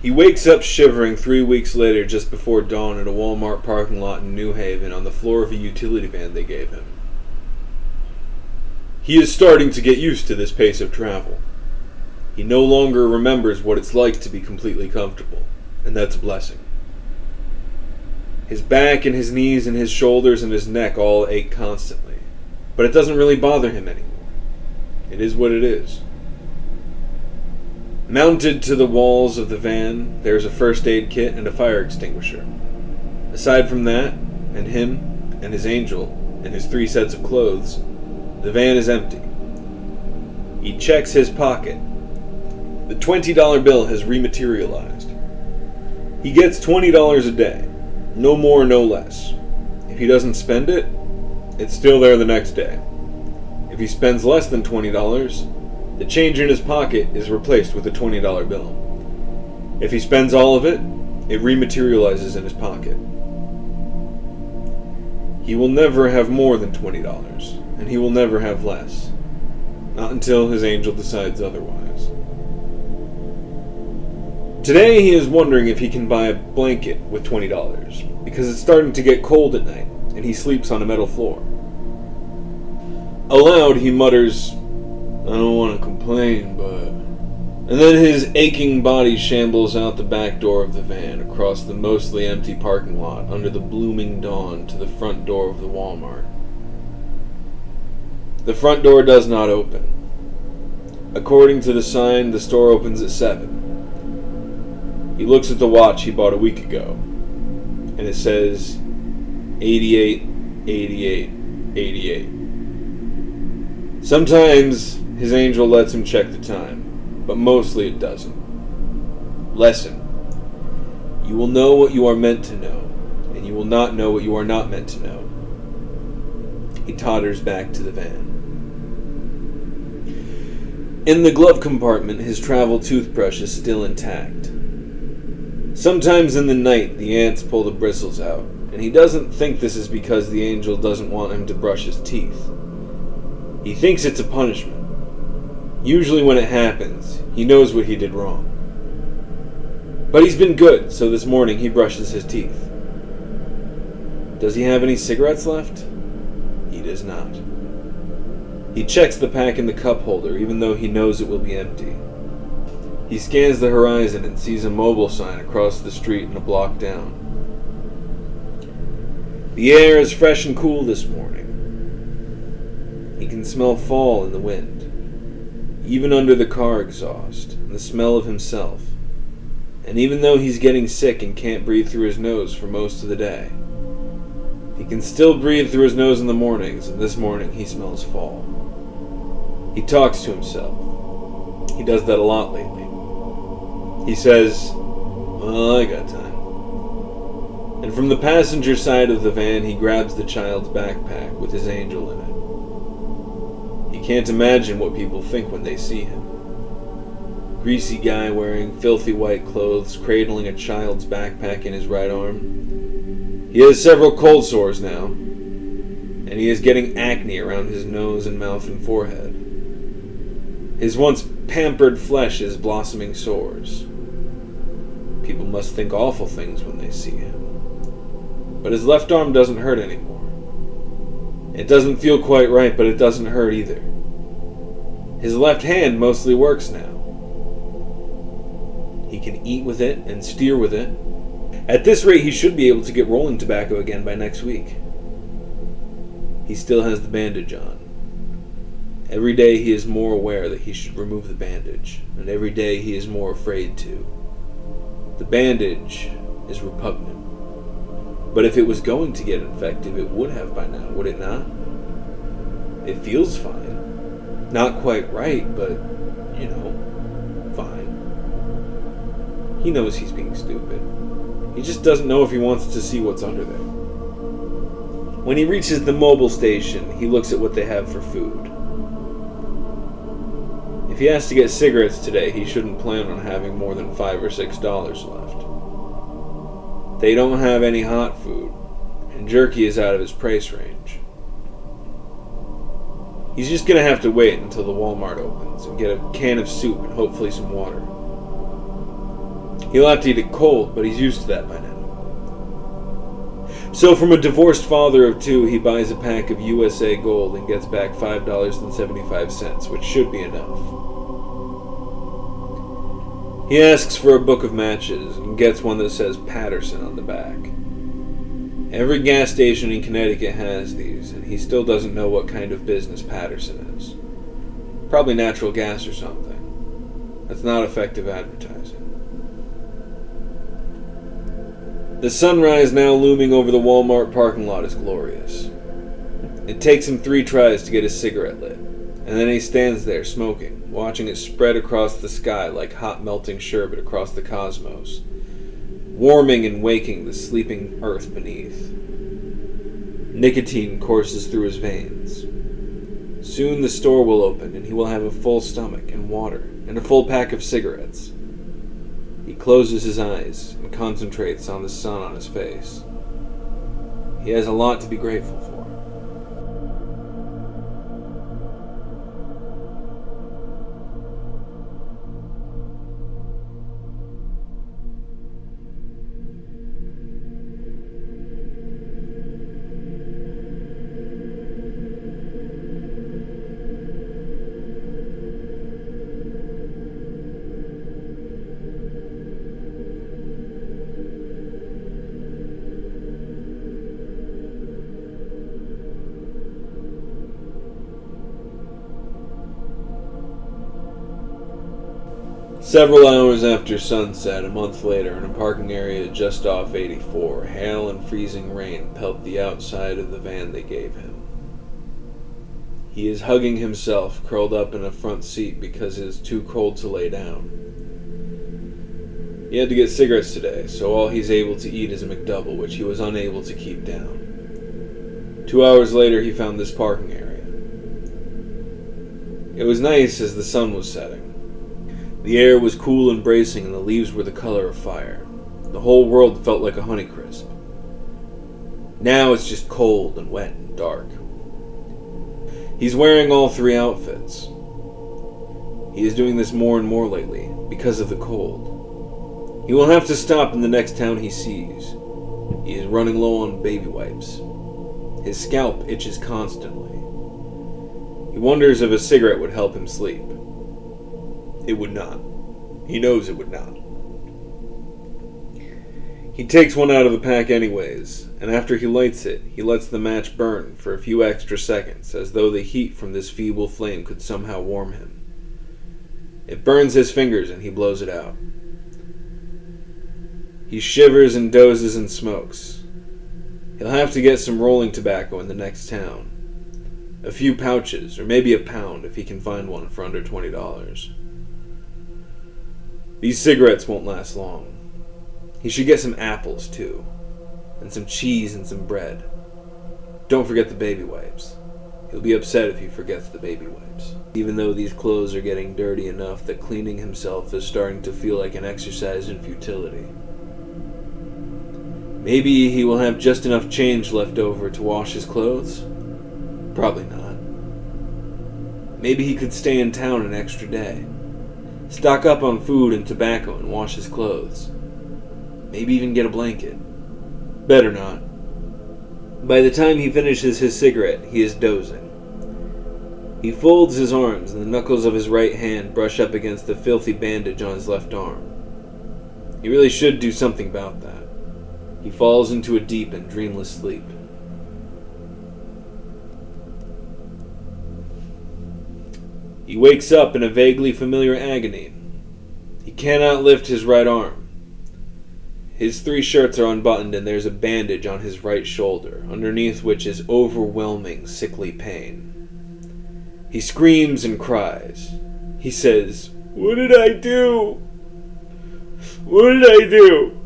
He wakes up shivering 3 weeks later just before dawn at a Walmart parking lot in New Haven on the floor of a utility van they gave him. He is starting to get used to this pace of travel. He no longer remembers what it's like to be completely comfortable, and that's a blessing. His back and his knees and his shoulders and his neck all ache constantly, but it doesn't really bother him anymore. It is what it is. Mounted to the walls of the van, there's a first aid kit and a fire extinguisher. Aside from that, and him, and his angel, and his 3 sets of clothes, the van is empty. He checks his pocket. The $20 bill has rematerialized. He gets $20 a day, no more, no less. If he doesn't spend it, it's still there the next day. If he spends less than $20, the change in his pocket is replaced with a $20 bill. If he spends all of it, it rematerializes in his pocket. He will never have more than $20, and he will never have less. Not until his angel decides otherwise. Today he is wondering if he can buy a blanket with $20, because it's starting to get cold at night, and he sleeps on a metal floor. Aloud he mutters, "I don't want to complain, but..." And then his aching body shambles out the back door of the van, across the mostly empty parking lot, under the blooming dawn, to the front door of the Walmart. The front door does not open. According to the sign, the store opens at 7. He looks at the watch he bought a week ago, and it says 88, 88, 88. Sometimes his angel lets him check the time, but mostly it doesn't. Lesson. You will know what you are meant to know, and you will not know what you are not meant to know. He totters back to the van. In the glove compartment, his travel toothbrush is still intact. Sometimes in the night, the ants pull the bristles out, and he doesn't think this is because the angel doesn't want him to brush his teeth. He thinks it's a punishment. Usually when it happens, he knows what he did wrong. But he's been good, so this morning he brushes his teeth. Does he have any cigarettes left? He does not. He checks the pack in the cup holder, even though he knows it will be empty. He scans the horizon and sees a mobile sign across the street and a block down. The air is fresh and cool this morning. He can smell fall in the wind, even under the car exhaust, and the smell of himself. And even though he's getting sick and can't breathe through his nose for most of the day, he can still breathe through his nose in the mornings, and this morning he smells fall. He talks to himself. He does that a lot lately. He says, "Well, I got time." And from the passenger side of the van, he grabs the child's backpack with his angel in it. He can't imagine what people think when they see him. Greasy guy wearing filthy white clothes, cradling a child's backpack in his right arm. He has several cold sores now, and he is getting acne around his nose and mouth and forehead. His once pampered flesh is blossoming sores. People must think awful things when they see him. But his left arm doesn't hurt anymore. It doesn't feel quite right, but it doesn't hurt either. His left hand mostly works now. He can eat with it and steer with it. At this rate, he should be able to get rolling tobacco again by next week. He still has the bandage on. Every day he is more aware that he should remove the bandage, and every day he is more afraid to. The bandage is repugnant. But if it was going to get infected, it would have by now, would it not? It feels fine. Not quite right, but, fine. He knows he's being stupid. He just doesn't know if he wants to see what's under there. When he reaches the mobile station, he looks at what they have for food. If he has to get cigarettes today, he shouldn't plan on having more than $5 or $6 left. They don't have any hot food, and jerky is out of his price range. He's just going to have to wait until the Walmart opens and get a can of soup and hopefully some water. He'll have to eat it cold, but he's used to that by now. So from a divorced father of two, he buys a pack of USA Gold and gets back $5.75, which should be enough. He asks for a book of matches and gets one that says Patterson on the back. Every gas station in Connecticut has these, and he still doesn't know what kind of business Patterson is. Probably natural gas or something. That's not effective advertising. The sunrise now looming over the Walmart parking lot is glorious. It takes him 3 tries to get his cigarette lit, and then he stands there smoking, watching it spread across the sky like hot melting sherbet across the cosmos, warming and waking the sleeping earth beneath. Nicotine courses through his veins. Soon the store will open and he will have a full stomach and water and a full pack of cigarettes. He closes his eyes and concentrates on the sun on his face. He has a lot to be grateful for. Several hours after sunset, a month later, in a parking area just off 84, hail and freezing rain pelt the outside of the van they gave him. He is hugging himself, curled up in a front seat because it is too cold to lay down. He had to get cigarettes today, so all he's able to eat is a McDouble, which he was unable to keep down. 2 hours later, he found this parking area. It was nice as the sun was setting. The air was cool and bracing, and the leaves were the color of fire. The whole world felt like a Honeycrisp. Now it's just cold and wet and dark. He's wearing all 3 outfits. He is doing this more and more lately, because of the cold. He will have to stop in the next town he sees. He is running low on baby wipes. His scalp itches constantly. He wonders if a cigarette would help him sleep. It would not. He knows it would not. He takes one out of the pack anyways, and after he lights it, he lets the match burn for a few extra seconds, as though the heat from this feeble flame could somehow warm him. It burns his fingers and he blows it out. He shivers and dozes and smokes. He'll have to get some rolling tobacco in the next town. A few pouches, or maybe a pound if he can find one for under $20. These cigarettes won't last long. He should get some apples, too. And some cheese and some bread. Don't forget the baby wipes. He'll be upset if he forgets the baby wipes. Even though these clothes are getting dirty enough that cleaning himself is starting to feel like an exercise in futility. Maybe he will have just enough change left over to wash his clothes? Probably not. Maybe he could stay in town an extra day. Stock up on food and tobacco and wash his clothes. Maybe even get a blanket. Better not. By the time he finishes his cigarette, he is dozing. He folds his arms and the knuckles of his right hand brush up against the filthy bandage on his left arm. He really should do something about that. He falls into a deep and dreamless sleep. He wakes up in a vaguely familiar agony. He cannot lift his right arm. His 3 shirts are unbuttoned and there's a bandage on his right shoulder, underneath which is overwhelming, sickly pain. He screams and cries. He says, "What did I do? What did I do?"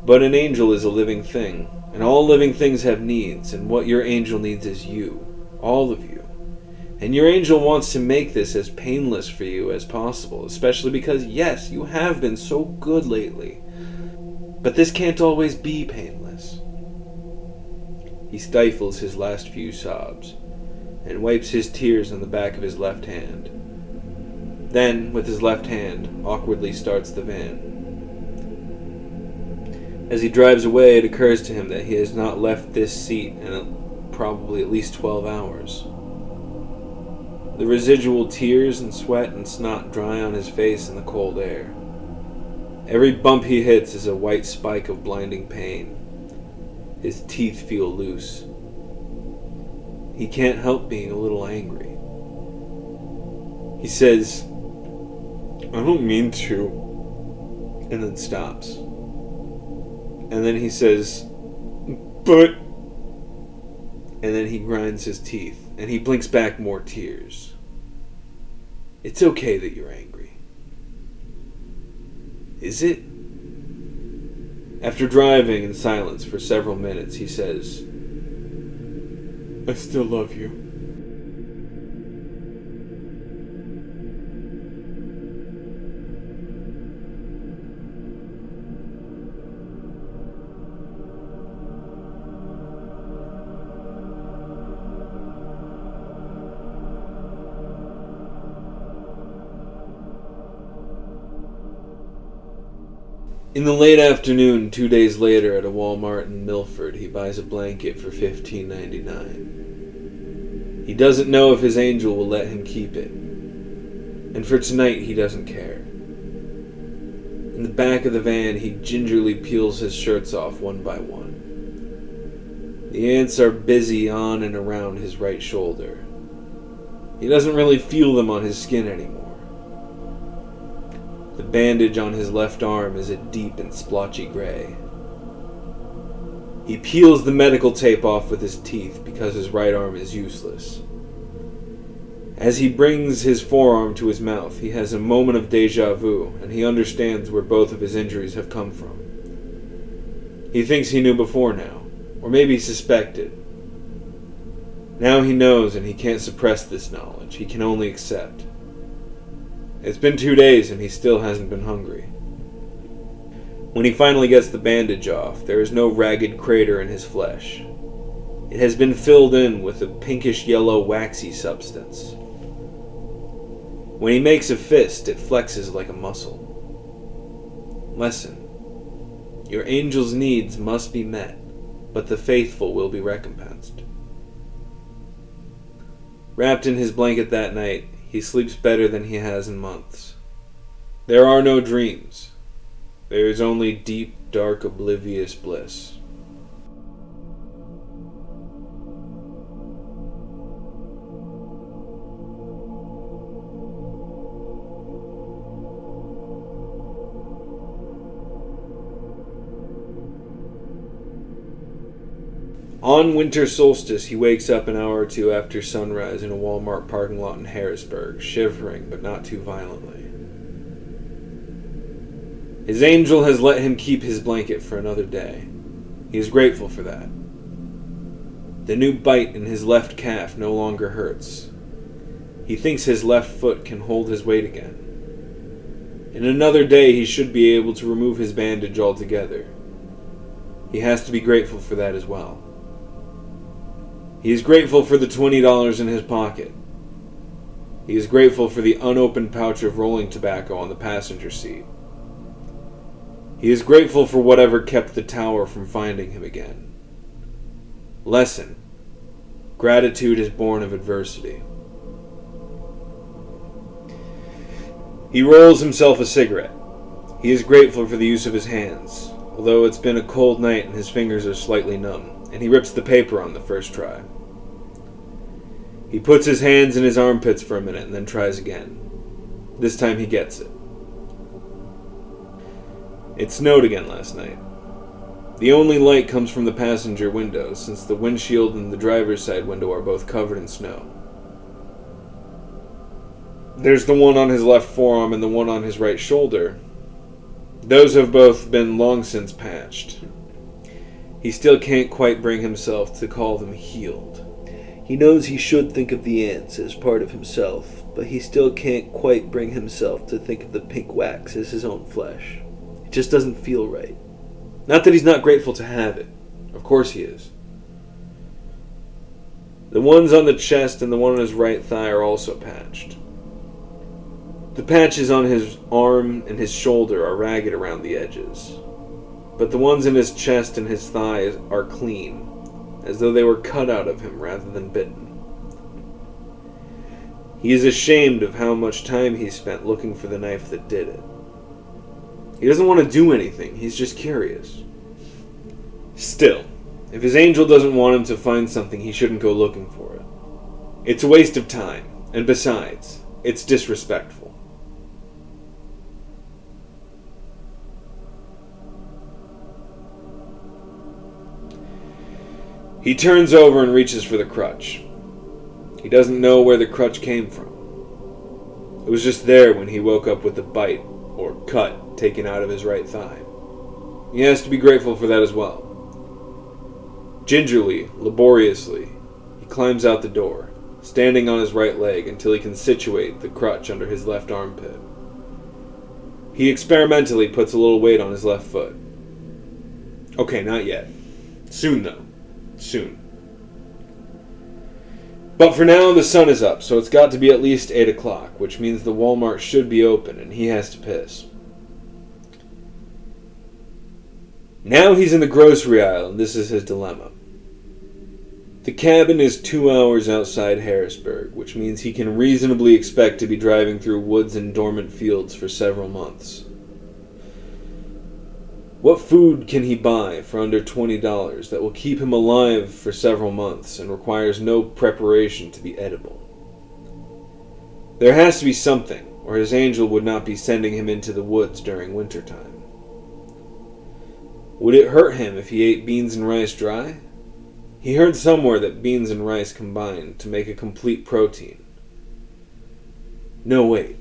But an angel is a living thing, and all living things have needs, and what your angel needs is you, all of you. And your angel wants to make this as painless for you as possible, especially because, yes, you have been so good lately. But this can't always be painless. He stifles his last few sobs and wipes his tears on the back of his left hand. Then, with his left hand, awkwardly starts the van. As he drives away, it occurs to him that he has not left this seat in probably at least 12 hours. The residual tears and sweat and snot dry on his face in the cold air. Every bump he hits is a white spike of blinding pain. His teeth feel loose. He can't help being a little angry. He says, "I don't mean to," and then stops. And then he says, "But..." And then he grinds his teeth, and he blinks back more tears. It's okay that you're angry. Is it? After driving in silence for several minutes, he says, "I still love you." In the late afternoon, 2 days later, at a Walmart in Milford, he buys a blanket for $15.99. He doesn't know if his angel will let him keep it. And for tonight, he doesn't care. In the back of the van, he gingerly peels his shirts off one by one. The ants are busy on and around his right shoulder. He doesn't really feel them on his skin anymore. The bandage on his left arm is a deep and splotchy gray. He peels the medical tape off with his teeth because his right arm is useless. As he brings his forearm to his mouth, he has a moment of déjà vu, and he understands where both of his injuries have come from. He thinks he knew before now, or maybe suspected. Now he knows, and he can't suppress this knowledge. He can only accept. It's been 2 days and he still hasn't been hungry. When he finally gets the bandage off, there is no ragged crater in his flesh. It has been filled in with a pinkish-yellow waxy substance. When he makes a fist, it flexes like a muscle. Lesson: your angel's needs must be met, but the faithful will be recompensed. Wrapped in his blanket that night, he sleeps better than he has in months. There are no dreams. There is only deep, dark, oblivious bliss. On winter solstice, he wakes up an hour or two after sunrise in a Walmart parking lot in Harrisburg, shivering but not too violently. His angel has let him keep his blanket for another day. He is grateful for that. The new bite in his left calf no longer hurts. He thinks his left foot can hold his weight again. In another day, he should be able to remove his bandage altogether. He has to be grateful for that as well. He is grateful for the $20 in his pocket. He is grateful for the unopened pouch of rolling tobacco on the passenger seat. He is grateful for whatever kept the tower from finding him again. Lesson: gratitude is born of adversity. He rolls himself a cigarette. He is grateful for the use of his hands, although it's been a cold night and his fingers are slightly numb, and he rips the paper on the first try. He puts his hands in his armpits for a minute and then tries again. This time he gets it. It snowed again last night. The only light comes from the passenger window, since the windshield and the driver's side window are both covered in snow. There's the one on his left forearm and the one on his right shoulder. Those have both been long since patched. He still can't quite bring himself to call them healed. He knows he should think of the ants as part of himself, but he still can't quite bring himself to think of the pink wax as his own flesh. It just doesn't feel right. Not that he's not grateful to have it. Of course he is. The ones on the chest and the one on his right thigh are also patched. The patches on his arm and his shoulder are ragged around the edges, but the ones in his chest and his thighs are clean, as though they were cut out of him rather than bitten. He is ashamed of how much time he spent looking for the knife that did it. He doesn't want to do anything, he's just curious. Still, if his angel doesn't want him to find something, he shouldn't go looking for it. It's a waste of time, and besides, it's disrespectful. He turns over and reaches for the crutch. He doesn't know where the crutch came from. It was just there when he woke up with the bite, or cut, taken out of his right thigh. He has to be grateful for that as well. Gingerly, laboriously, he climbs out the door, standing on his right leg until he can situate the crutch under his left armpit. He experimentally puts a little weight on his left foot. Okay, not yet. Soon, though. Soon. But for now, the sun is up, so it's got to be at least 8 o'clock, which means the Walmart should be open, and he has to piss. Now he's in the grocery aisle, and this is his dilemma. The cabin is 2 hours outside Harrisburg, which means he can reasonably expect to be driving through woods and dormant fields for several months. What food can he buy for under $20 that will keep him alive for several months and requires no preparation to be edible? There has to be something, or his angel would not be sending him into the woods during wintertime. Would it hurt him if he ate beans and rice dry? He heard somewhere that beans and rice combine to make a complete protein. No, wait.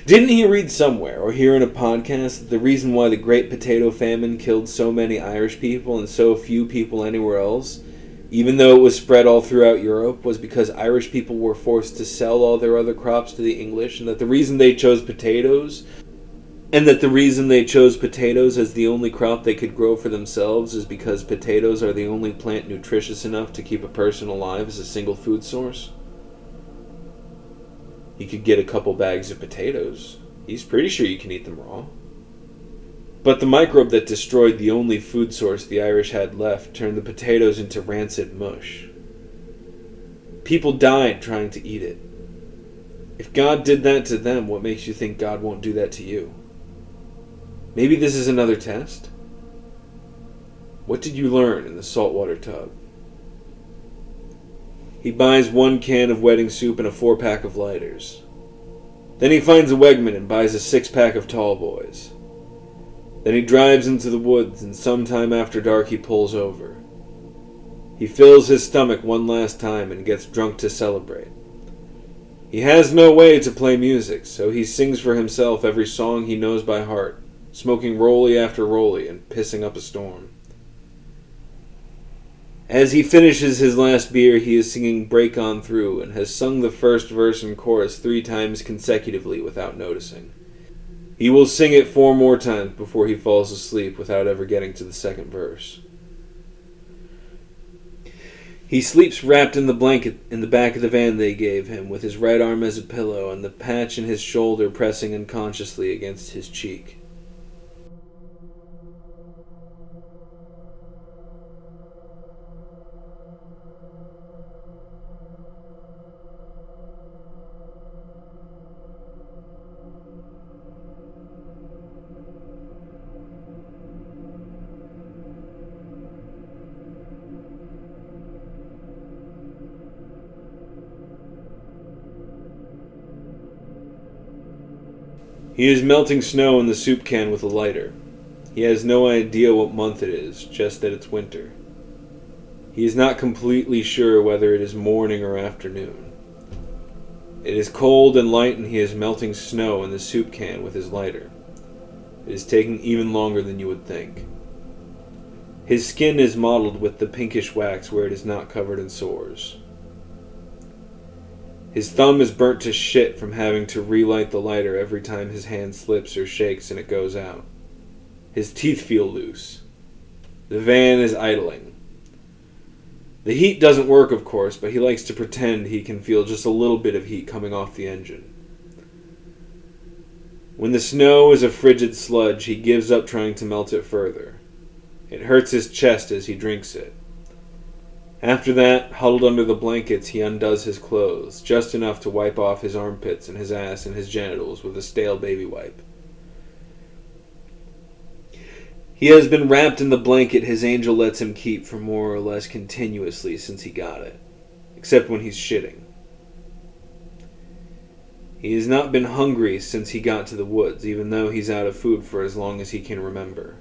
Didn't he read somewhere, or hear in a podcast, that the reason why the Great Potato Famine killed so many Irish people and so few people anywhere else, even though it was spread all throughout Europe, was because Irish people were forced to sell all their other crops to the English, and that the reason they chose potatoes as the only crop they could grow for themselves is because potatoes are the only plant nutritious enough to keep a person alive as a single food source? He could get a couple bags of potatoes. He's pretty sure you can eat them raw. But the microbe that destroyed the only food source the Irish had left turned the potatoes into rancid mush. People died trying to eat it. If God did that to them, what makes you think God won't do that to you? Maybe this is another test? What did you learn in the saltwater tub? He buys 1 can of wedding soup and a 4-pack of lighters. Then he finds a Wegman and buys a 6-pack of Tall Boys. Then he drives into the woods, and sometime after dark he pulls over. He fills his stomach one last time and gets drunk to celebrate. He has no way to play music, so he sings for himself every song he knows by heart, smoking rollie after rollie and pissing up a storm. As he finishes his last beer, he is singing Break On Through and has sung the first verse and chorus 3 times consecutively without noticing. He will sing it 4 more times before he falls asleep without ever getting to the second verse. He sleeps wrapped in the blanket in the back of the van they gave him, with his right arm as a pillow and the patch in his shoulder pressing unconsciously against his cheek. He is melting snow in the soup can with a lighter. He has no idea what month it is, just that it's winter. He is not completely sure whether it is morning or afternoon. It is cold and light, and he is melting snow in the soup can with his lighter. It is taking even longer than you would think. His skin is mottled with the pinkish wax where it is not covered in sores. His thumb is burnt to shit from having to relight the lighter every time his hand slips or shakes and it goes out. His teeth feel loose. The van is idling. The heat doesn't work, of course, but he likes to pretend he can feel just a little bit of heat coming off the engine. When the snow is a frigid sludge, he gives up trying to melt it further. It hurts his chest as he drinks it. After that, huddled under the blankets, he undoes his clothes, just enough to wipe off his armpits and his ass and his genitals with a stale baby wipe. He has been wrapped in the blanket his angel lets him keep for more or less continuously since he got it, except when he's shitting. He has not been hungry since he got to the woods, even though he's out of food for as long as he can remember.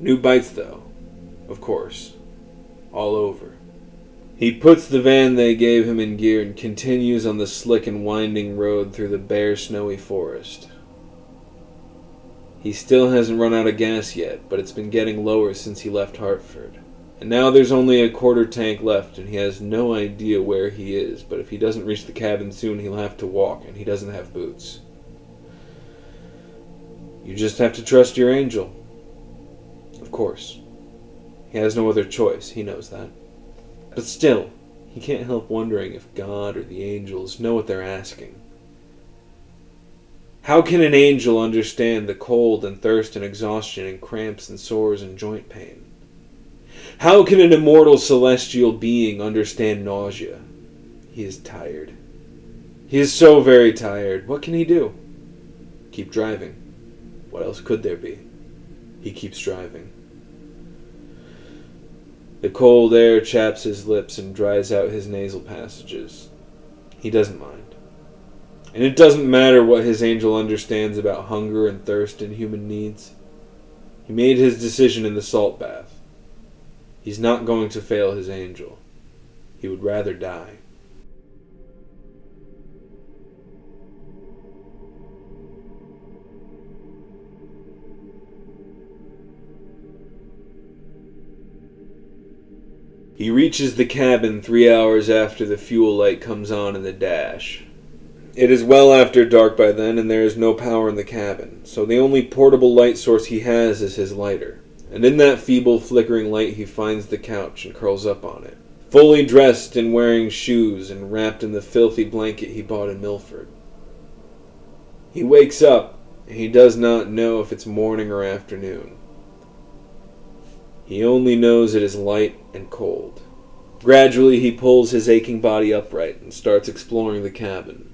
New bites, though, of course, all over. He puts the van they gave him in gear and continues on the slick and winding road through the bare, snowy forest. He still hasn't run out of gas yet, but it's been getting lower since he left Hartford. And now there's only a quarter tank left, and he has no idea where he is, but if he doesn't reach the cabin soon, he'll have to walk, and he doesn't have boots. You just have to trust your angel. Of course. He has no other choice, he knows that. But still, he can't help wondering if God or the angels know what they're asking. How can an angel understand the cold and thirst and exhaustion and cramps and sores and joint pain? How can an immortal celestial being understand nausea? He is tired. He is so very tired. What can he do? Keep driving. What else could there be? He keeps driving. The cold air chaps his lips and dries out his nasal passages. He doesn't mind. And it doesn't matter what his angel understands about hunger and thirst and human needs. He made his decision in the salt bath. He's not going to fail his angel. He would rather die. He reaches the cabin 3 hours after the fuel light comes on in the dash. It is well after dark by then, and there is no power in the cabin, so the only portable light source he has is his lighter. And in that feeble, flickering light he finds the couch and curls up on it, fully dressed and wearing shoes and wrapped in the filthy blanket he bought in Milford. He wakes up, and he does not know if it's morning or afternoon. He only knows it is light and cold. Gradually he pulls his aching body upright and starts exploring the cabin.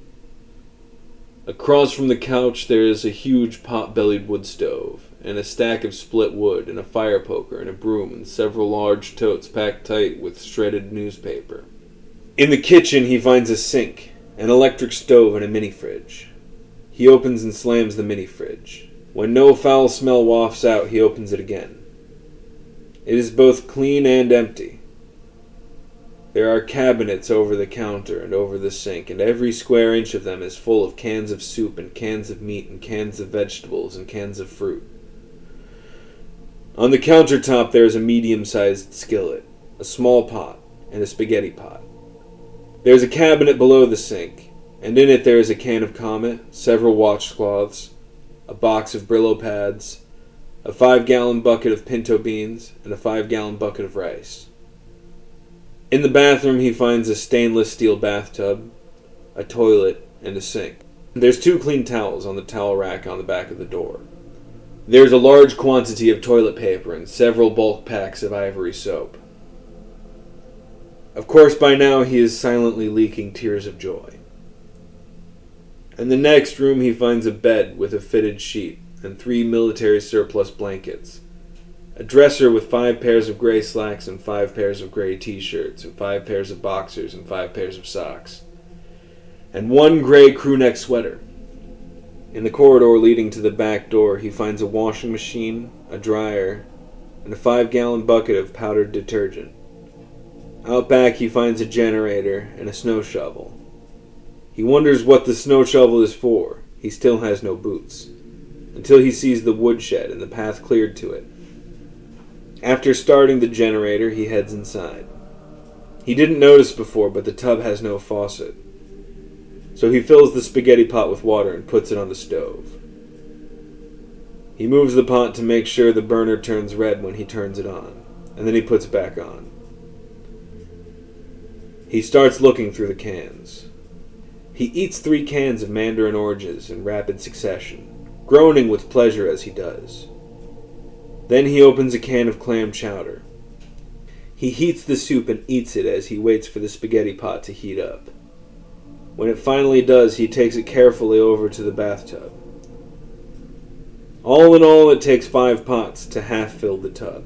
Across from the couch there is a huge pot-bellied wood stove, and a stack of split wood, and a fire poker, and a broom, and several large totes packed tight with shredded newspaper. In the kitchen he finds a sink, an electric stove, and a mini-fridge. He opens and slams the mini-fridge. When no foul smell wafts out, he opens it again. It is both clean and empty. There are cabinets over the counter and over the sink, and every square inch of them is full of cans of soup and cans of meat and cans of vegetables and cans of fruit. On the countertop there is a medium-sized skillet, a small pot, and a spaghetti pot. There is a cabinet below the sink, and in it there is a can of Comet, several washcloths, a box of Brillo pads, a 5-gallon bucket of pinto beans, and a 5-gallon bucket of rice. In the bathroom he finds a stainless steel bathtub, a toilet, and a sink. There's 2 clean towels on the towel rack on the back of the door. There's a large quantity of toilet paper and several bulk packs of ivory soap. Of course, by now he is silently leaking tears of joy. In the next room he finds a bed with a fitted sheet and 3 military surplus blankets, a dresser with 5 pairs of gray slacks and 5 pairs of gray t-shirts and 5 pairs of boxers and 5 pairs of socks, and 1 gray crewneck sweater. In the corridor leading to the back door, he finds a washing machine, a dryer, and a 5-gallon bucket of powdered detergent. Out back he finds a generator and a snow shovel. He wonders what the snow shovel is for. He still has no boots, until he sees the woodshed and the path cleared to it. After starting the generator, he heads inside. He didn't notice before, but the tub has no faucet. So he fills the spaghetti pot with water and puts it on the stove. He moves the pot to make sure the burner turns red when he turns it on, and then he puts it back on. He starts looking through the cans. He eats 3 cans of mandarin oranges in rapid succession, groaning with pleasure as he does. Then he opens a can of clam chowder. He heats the soup and eats it as he waits for the spaghetti pot to heat up. When it finally does, he takes it carefully over to the bathtub. All in all, it takes 5 pots to half fill the tub,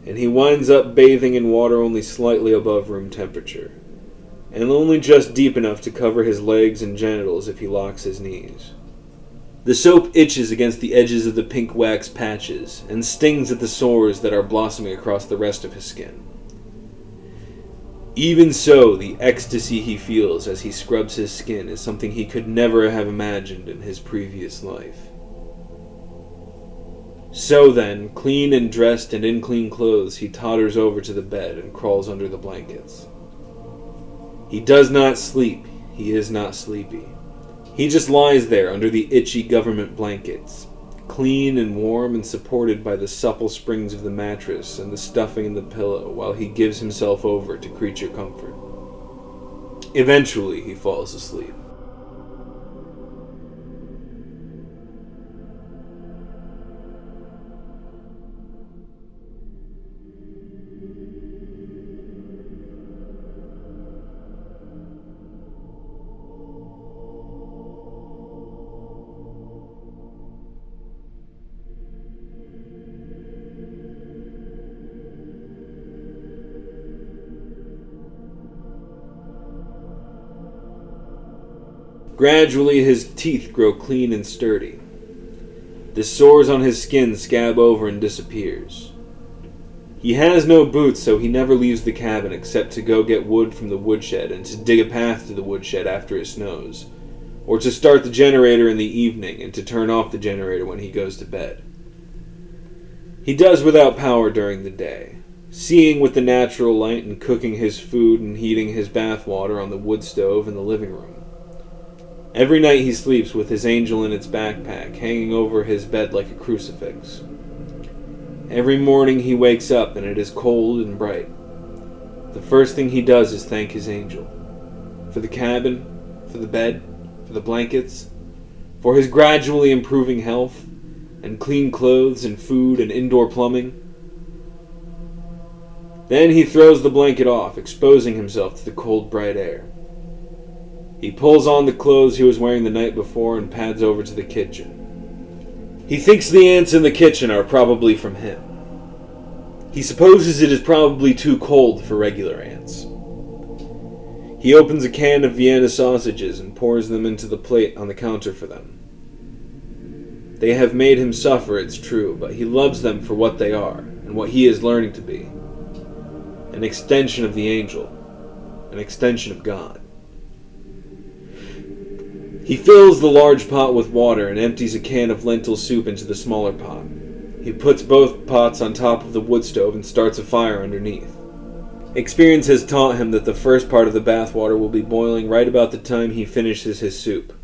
and he winds up bathing in water only slightly above room temperature, and only just deep enough to cover his legs and genitals if he locks his knees. The soap itches against the edges of the pink wax patches and stings at the sores that are blossoming across the rest of his skin. Even so, the ecstasy he feels as he scrubs his skin is something he could never have imagined in his previous life. So then, clean and dressed and in clean clothes, he totters over to the bed and crawls under the blankets. He does not sleep. He is not sleepy. He just lies there under the itchy government blankets, clean and warm and supported by the supple springs of the mattress and the stuffing in the pillow, while he gives himself over to creature comfort. Eventually, he falls asleep. Gradually, his teeth grow clean and sturdy. The sores on his skin scab over and disappears. He has no boots, so he never leaves the cabin except to go get wood from the woodshed and to dig a path to the woodshed after it snows, or to start the generator in the evening and to turn off the generator when he goes to bed. He does without power during the day, seeing with the natural light and cooking his food and heating his bath water on the wood stove in the living room. Every night he sleeps with his angel in its backpack, hanging over his bed like a crucifix. Every morning he wakes up and it is cold and bright. The first thing he does is thank his angel. For the cabin, for the bed, for the blankets, for his gradually improving health, and clean clothes and food and indoor plumbing. Then he throws the blanket off, exposing himself to the cold, bright air. He pulls on the clothes he was wearing the night before and pads over to the kitchen. He thinks the ants in the kitchen are probably from him. He supposes it is probably too cold for regular ants. He opens a can of Vienna sausages and pours them into the plate on the counter for them. They have made him suffer, it's true, but he loves them for what they are and what he is learning to be. An extension of the angel, an extension of God. He fills the large pot with water and empties a can of lentil soup into the smaller pot. He puts both pots on top of the wood stove and starts a fire underneath. Experience has taught him that the first part of the bath water will be boiling right about the time he finishes his soup.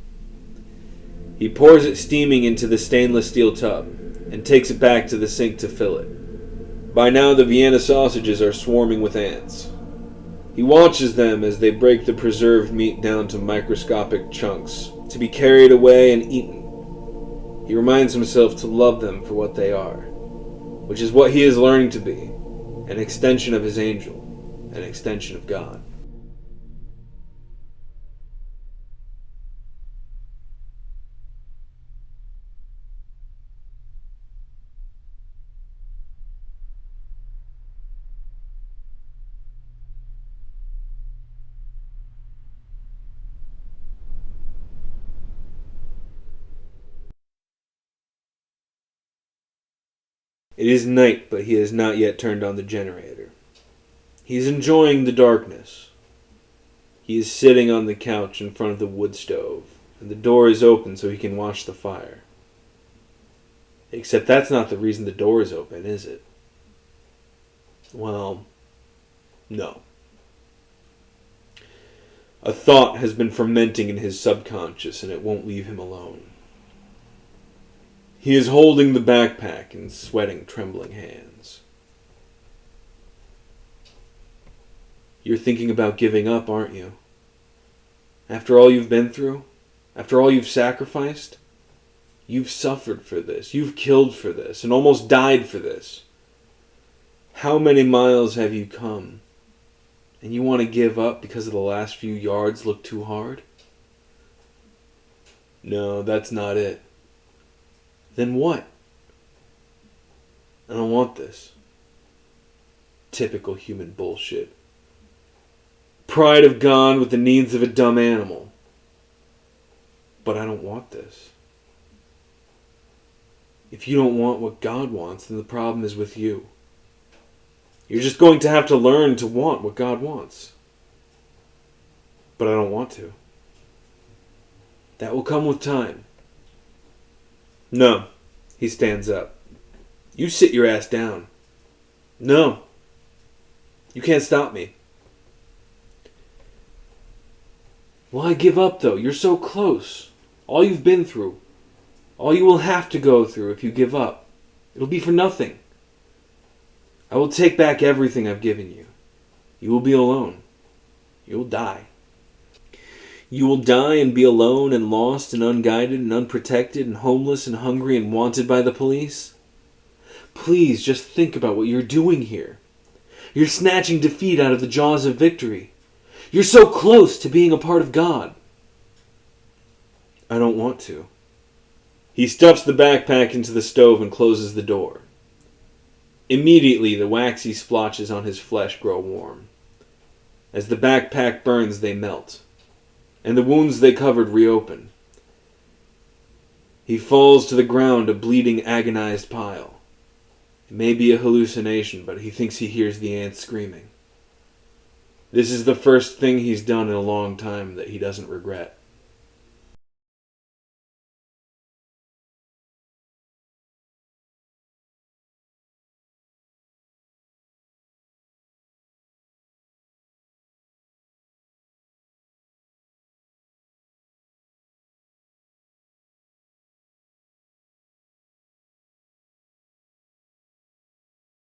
He pours it steaming into the stainless steel tub and takes it back to the sink to fill it. By now the Vienna sausages are swarming with ants. He watches them as they break the preserved meat down to microscopic chunks, to be carried away and eaten. He reminds himself to love them for what they are, which is what he is learning to be, an extension of his angel, an extension of God. It is night, but he has not yet turned on the generator. He is enjoying the darkness. He is sitting on the couch in front of the wood stove, and the door is open so he can watch the fire. Except that's not the reason the door is open, is it? Well, no. A thought has been fermenting in his subconscious, and it won't leave him alone. He is holding the backpack in sweating, trembling hands. You're thinking about giving up, aren't you? After all you've been through, after all you've sacrificed, you've suffered for this, you've killed for this, and almost died for this. How many miles have you come? And you want to give up because of the last few yards look too hard? No, that's not it. Then what? I don't want this. Typical human bullshit. Pride of gone with the needs of a dumb animal. But I don't want this. If you don't want what God wants, then the problem is with you. You're just going to have to learn to want what God wants. But I don't want to. That will come with time. No. He stands up. You sit your ass down. No. You can't stop me. Why give up, though? You're so close. All you've been through. All you will have to go through if you give up. It'll be for nothing. I will take back everything I've given you. You will be alone. You will die. You will die and be alone and lost and unguided and unprotected and homeless and hungry and wanted by the police. Please just think about what you're doing here. You're snatching defeat out of the jaws of victory. You're so close to being a part of God. I don't want to. He stuffs the backpack into the stove and closes the door. Immediately, the waxy splotches on his flesh grow warm. As the backpack burns, they melt, and the wounds they covered reopen. He falls to the ground, a bleeding, agonized pile. It may be a hallucination, but he thinks he hears the ants screaming. This is the first thing he's done in a long time that he doesn't regret.